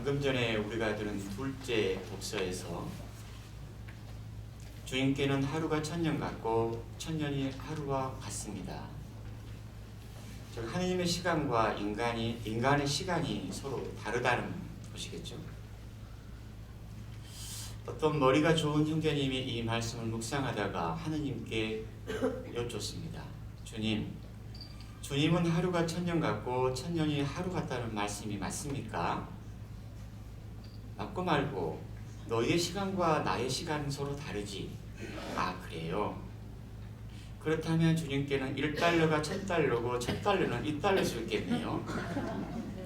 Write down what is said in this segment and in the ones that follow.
방금 전에 우리가 들은 둘째 독서에서 주님께는 하루가 천년 같고 천년이 하루와 같습니다. 즉 하느님의 시간과 인간의 시간이 서로 다르다는 것이겠죠. 어떤 머리가 좋은 형제님이 이 말씀을 묵상하다가 하느님께 여쭙습니다. 주님은 하루가 천년 같고 천년이 하루 같다는 말씀이 맞습니까? 맞고 말고 너희의 시간과 나의 시간은 서로 다르지. 아, 그래요? 그렇다면 주님께는 1달러가 1000달러고 1000달러는 2달러일 수 있겠네요.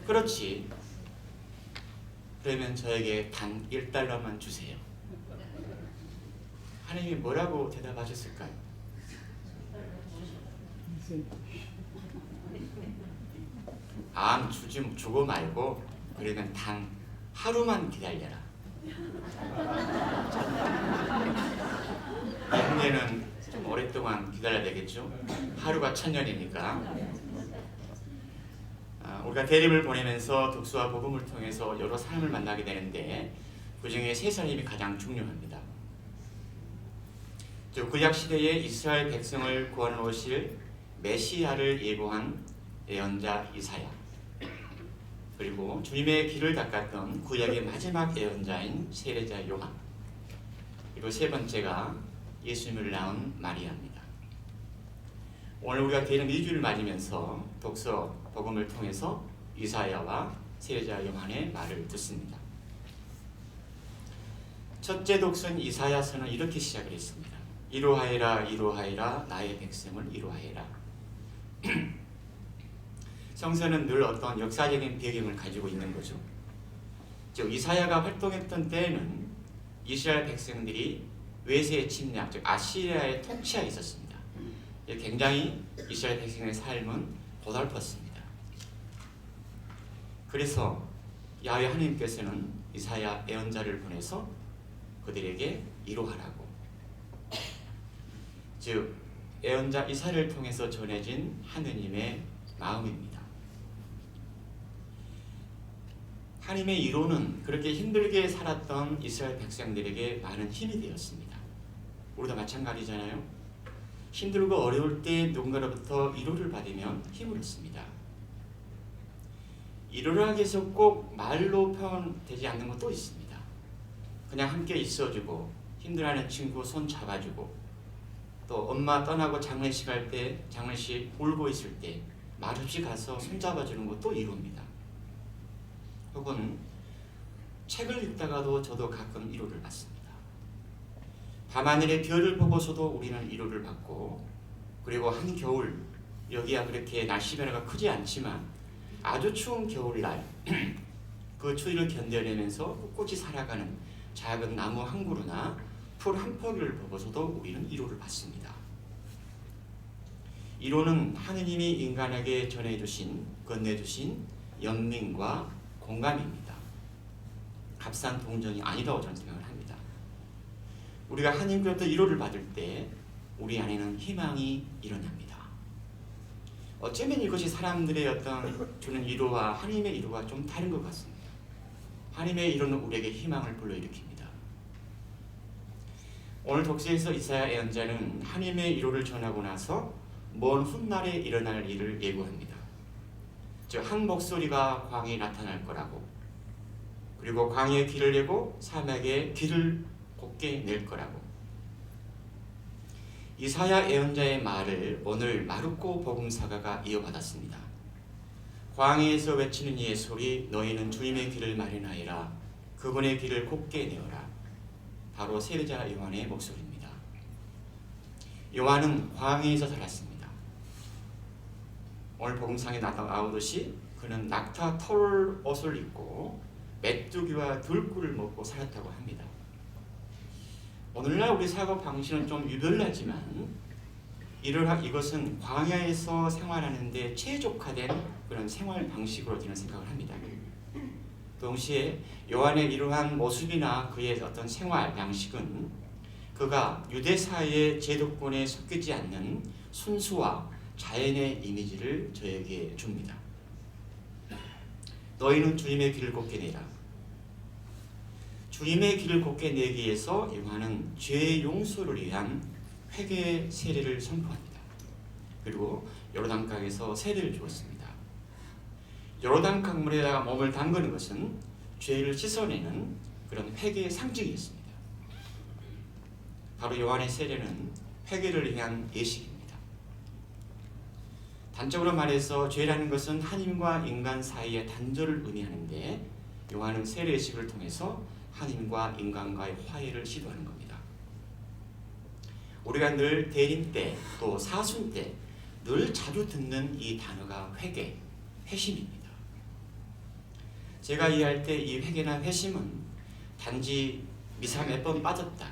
그렇지. 그러면 저에게 단 1달러만 주세요. 하나님이 뭐라고 대답하셨을까요? 주고 말고 그러면 단 하루만 기다려라. 형제는 좀 오랫동안 기다려야 되겠죠. 하루가 천년이니까. 우리가 대립을 보내면서 독서와 복음을 통해서 여러 사람을 만나게 되는데 그 중에 세 사람이 가장 중요합니다. 구약 시대에 이스라엘 백성을 구원해 오실 메시아를 예고한 예언자 이사야, 그리고 주님의 길을 닦았던 구약의 마지막 예언자인 세례자 요한, 그리고 세 번째가 예수님을 낳은 마리아입니다. 오늘 우리가 대립 2주를 맞으면서 독서 복음을 통해서 이사야와 세례자 요한의 말을 듣습니다. 첫째 독서인 이사야서는 이렇게 시작을 했습니다. 이로하여라 이로하여라 나의 백성을 이로하여라. 성서는 늘 어떤 역사적인 배경을 가지고 있는 거죠. 즉 이사야가 활동했던 때에는 이스라엘 백성들이 외세의 침략, 즉 아시리아의 통치하에 있었습니다. 굉장히 이스라엘 백성의 삶은 고달팠습니다. 그래서 야훼 하나님께서는 이사야 예언자를 보내서 그들에게 이로하라고, 즉 예언자 이사야를 통해서 전해진 하느님의 마음입니다. 하나님의 이로는 그렇게 힘들게 살았던 이스라엘 백성들에게 많은 힘이 되었습니다. 우리도 마찬가지잖아요. 힘들고 어려울 때 누군가로부터 위로를 받으면 힘을 얻습니다. 위로를 하기 위해서 꼭 말로 표현되지 않는 것도 있습니다. 그냥 함께 있어주고, 힘들어하는 친구 손 잡아주고, 또 엄마 떠나고 장례식 할 때, 장례식 울고 있을 때 말없이 가서 손 잡아주는 것도 위로입니다. 혹은 책을 읽다가도 저도 가끔 위로를 받습니다. 밤하늘의 별을 보고서도 우리는 위로를 받고, 그리고 한겨울, 여기야 그렇게 날씨 변화가 크지 않지만 아주 추운 겨울날 그 추위를 견뎌내면서 꿋꿋이 살아가는 작은 나무 한 그루나 풀 한 포기를 보고서도 우리는 위로를 받습니다. 위로는 하느님이 인간에게 전해주신, 건네주신 연민과 공감입니다. 값싼 동정이 아니라고 저는 생각을 합니다. 우리가 하나님께로부터 위로를 받을 때 우리 안에는 희망이 일어납니다. 어쩌면 이것이 사람들의 어떤 주는 위로와 하나님의 위로가 좀 다른 것 같습니다. 하나님의 위로는 우리에게 희망을 불러일으킵니다. 오늘 독서에서 이사야 예언자는 하나님의 위로를 전하고 나서 먼 훗날에 일어날 일을 예고합니다. 즉 한 목소리가 광야에 나타날 거라고, 그리고 광야에 길을 내고 사막에 길을 곱게 낼 거라고. 이사야 예언자의 말을 오늘 마르코 복음사가가 이어받았습니다. 광야에서 외치는 이의 소리, 너희는 주님의 길을 마련하여라, 그분의 길을 곱게 내어라. 바로 세례자 요한의 목소리입니다. 요한은 광야에서 살았습니다. 오늘 복음상에 나오듯이 그는 낙타 털 옷을 입고 메뚜기와 들꿀을 먹고 살았다고 합니다. 오늘날 우리 사고 방식은 좀 유별나지만 이것은 광야에서 생활하는데 최적화된 그런 생활 방식으로 저는 생각을 합니다. 동시에 요한의 이러한 모습이나 그의 어떤 생활 양식은 그가 유대사회의 제도권에 섞이지 않는 순수와 자연의 이미지를 저에게 줍니다. 너희는 주님의 길을 곱게 내라. 주님의 길을 곱게 내기 위해서 요한은 죄의 용서를 위한 회개 세례를 선포합니다. 그리고 요르단강에서 세례를 주었습니다. 요르단 강물에다가 몸을 담그는 것은 죄를 씻어내는 그런 회개의 상징이었습니다. 바로 요한의 세례는 회개를 위한 예식입니다. 단적으로 말해서 죄라는 것은 하나님과 인간 사이의 단절을 의미하는데 요한은 세례 예식을 통해서 하나님과 인간과의 화해를 시도하는 겁니다. 우리가 늘 대림 때 또 사순 때 늘 자주 듣는 이 단어가 회개, 회심입니다. 제가 이해할 때 이 회개나 회심은 단지 미사 몇 번 빠졌다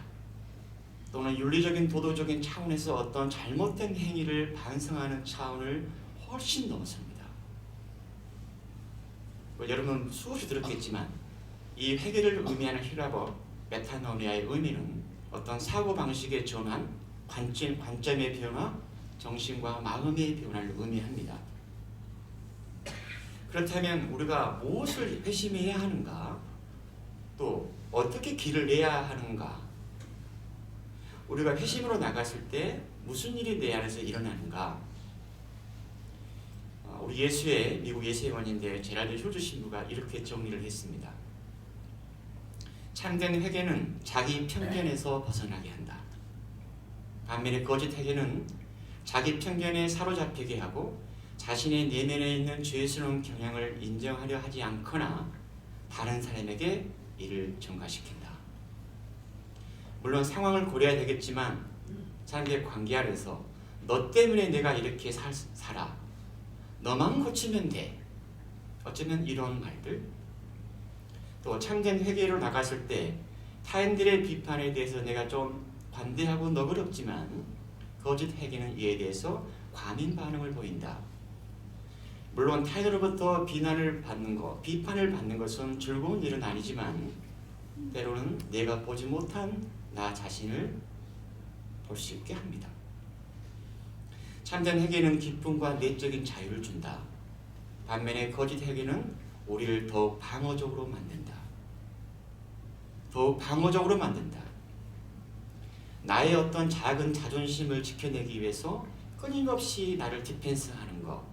또는 윤리적인 도덕적인 차원에서 어떤 잘못된 행위를 반성하는 차원을 훨씬 넘어섭니다. 여러분 수없이 들었겠지만 이 회개를 의미하는 힐라버 메타노미아의 의미는 어떤 사고방식의 전환, 관점의 변화, 정신과 마음의 변화를 의미합니다. 그렇다면 우리가 무엇을 회심해야 하는가? 또 어떻게 길을 내야 하는가? 우리가 회심으로 나갔을 때 무슨 일이 내 안에서 일어나는가? 우리 예수의 미국 예수의원인데 제랄드 슐즈 신부가 이렇게 정리를 했습니다. 참된 회개는 자기 편견에서 벗어나게 한다. 반면에 거짓 회개는 자기 편견에 사로잡히게 하고 자신의 내면에 있는 죄스러운 경향을 인정하려 하지 않거나 다른 사람에게 이를 전가시킨다. 물론 상황을 고려해야 되겠지만 사람들의 관계 안에서 너 때문에 내가 이렇게 살아. 너만 고치면 돼. 어쩌면 이런 말들. 또 참된 회개로 나갔을 때 타인들의 비판에 대해서 내가 좀 관대하고 너그럽지만 거짓 회개는 이에 대해서 과민 반응을 보인다. 물론 타인으로부터 비난을 받는 것, 비판을 받는 것은 즐거운 일은 아니지만 때로는 내가 보지 못한 나 자신을 볼 수 있게 합니다. 참된 회개는 기쁨과 내적인 자유를 준다. 반면에 거짓 회개는 우리를 더욱 방어적으로 만든다. 더욱 방어적으로 만든다. 나의 어떤 작은 자존심을 지켜내기 위해서 끊임없이 나를 디펜스하는 것.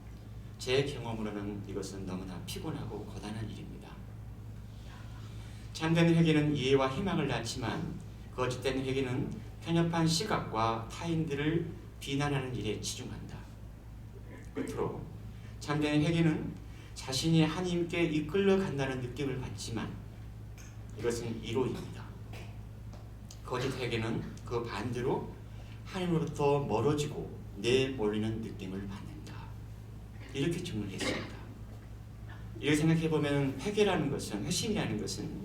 제 경험으로는 이것은 너무나 피곤하고 고단한 일입니다. 참된 회개는 이해와 희망을 낳지만 거짓된 회개는 편협한 시각과 타인들을 비난하는 일에 치중한다. 끝으로 참된 회개는 자신이 하나님께 이끌려 간다는 느낌을 받지만 이것은 이로입니다. 거짓 회개는 그 반대로 하나님으로부터 멀어지고 내몰리는 느낌을 받는다. 이렇게 정리했습니다. 이렇게 생각해보면 회개라는 것은, 회심이라는 것은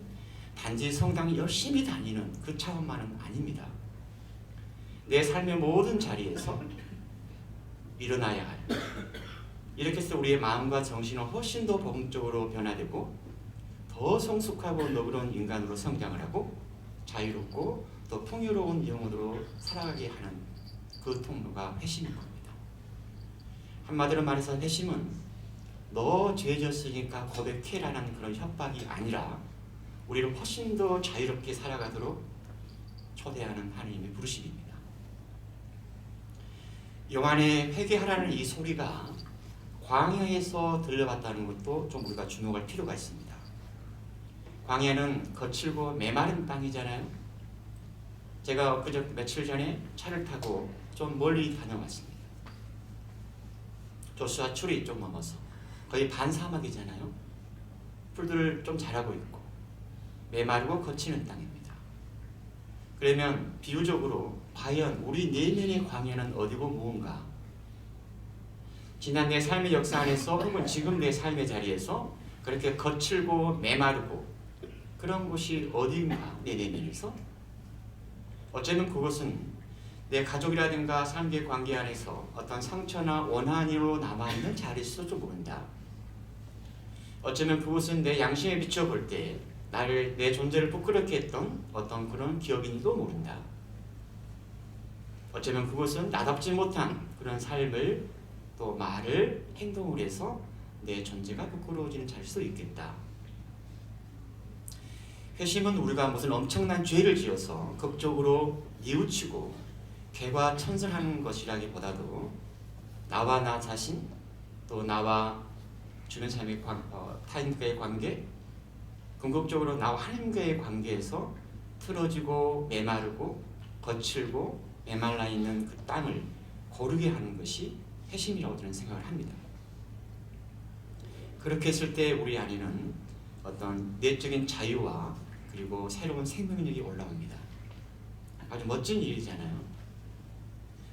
단지 성당 열심히 다니는 그 차원만은 아닙니다. 내 삶의 모든 자리에서 일어나야 할, 이렇게 해서 우리의 마음과 정신은 훨씬 더 복음적으로 변화되고 더 성숙하고 너그러운 인간으로 성장을 하고 자유롭고 또 풍요로운 영혼으로 살아가게 하는 그 통로가 회심인 겁니다. 한마디로 말해서 회심은 너 죄졌으니까 고백해라는 그런 협박이 아니라 우리를 훨씬 더 자유롭게 살아가도록 초대하는 하나님의 부르심입니다. 요한의 회개하라는 이 소리가 광야에서 들려왔다는 것도 좀 우리가 주목할 필요가 있습니다. 광야는 거칠고 메마른 땅이잖아요. 제가 며칠 전에 차를 타고 좀 멀리 다녀왔습니다. 조수아 출이 좀 넘어서 거의 반사막이잖아요. 풀들 좀 자라고 있고 메마르고 거치는 땅입니다. 그러면 비유적으로 과연 우리 내면의 광야는 어디고 무언가? 지난 내 삶의 역사 안에서 혹은 지금 내 삶의 자리에서 그렇게 거칠고 메마르고 그런 곳이 어디인가 내 내면에서? 어쩌면 그것은 내 가족이라든가 삶의 관계 안에서 어떤 상처나 원한으로 남아있는 자리일지도 모른다. 어쩌면 그것은 내 양심에 비춰볼 때 내 존재를 부끄럽게 했던 어떤 그런 기억인지도 모른다. 어쩌면 그것은 나답지 못한 그런 삶을 또 말을 행동을 해서 내 존재가 부끄러워지는 자리일 수도 있겠다. 회심은 우리가 무슨 엄청난 죄를 지어서 극적으로 뉘우치고 개과천선하는 것이라기보다도 나와 나 자신, 또 나와 주변 사람의 타인과의 관계, 궁극적으로 나와 하나님과의 관계에서 틀어지고 메마르고 거칠고 메말라 있는 그 땅을 고르게 하는 것이 회심이라고 저는 생각을 합니다. 그렇게 했을 때 우리 안에는 어떤 내적인 자유와 그리고 새로운 생명력이 올라옵니다. 아주 멋진 일이잖아요.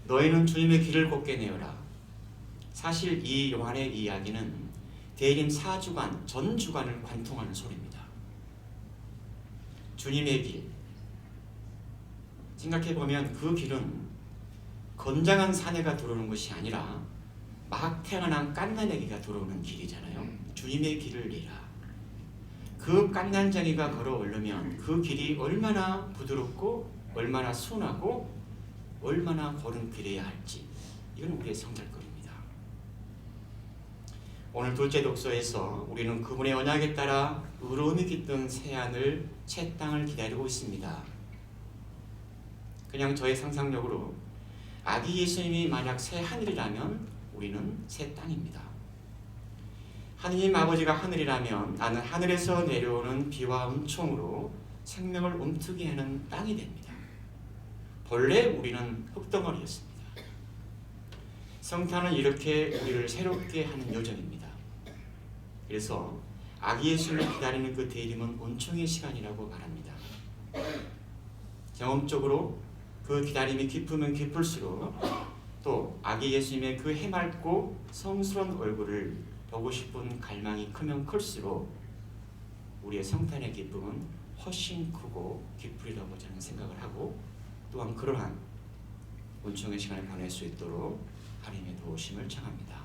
너희는 주님의 길을 곱게 내어라. 사실 이 요한의 이야기는 대림 4주간 전 주간을 관통하는 소리입니다. 주님의 길, 생각해보면 그 길은 건장한 사내가 들어오는 것이 아니라 막 태어난 갓난아기가 들어오는 길이잖아요. 주님의 길을 이라. 그 갓난장이가 걸어오려면 그 길이 얼마나 부드럽고 얼마나 순하고 얼마나 걸음길해야 할지, 이건 우리의 성찰거리입니다. 오늘 둘째 독서에서 우리는 그분의 언약에 따라 의로움이 깃든 새하늘 새 땅을 기다리고 있습니다. 그냥 저의 상상력으로 아기 예수님이 만약 새 하늘이라면 우리는 새 땅입니다. 하느님 아버지가 하늘이라면 나는 하늘에서 내려오는 비와 은총으로 생명을 움트게 하는 땅이 됩니다. 본래 우리는 흙덩어리였습니다. 성탄은 이렇게 우리를 새롭게 하는 여정입니다. 그래서 아기 예수를 기다리는 그 대림은 은총의 시간이라고 말합니다. 경험적으로 그 기다림이 깊으면 깊을수록 또 아기 예수님의 그 해맑고 성스러운 얼굴을 보고 싶은 갈망이 크면 클수록 우리의 성탄의 기쁨은 훨씬 크고 깊으리라고 저는 생각을 하고, 또한 그러한 은총의 시간을 보낼 수 있도록 하나님의 도우심을 청합니다.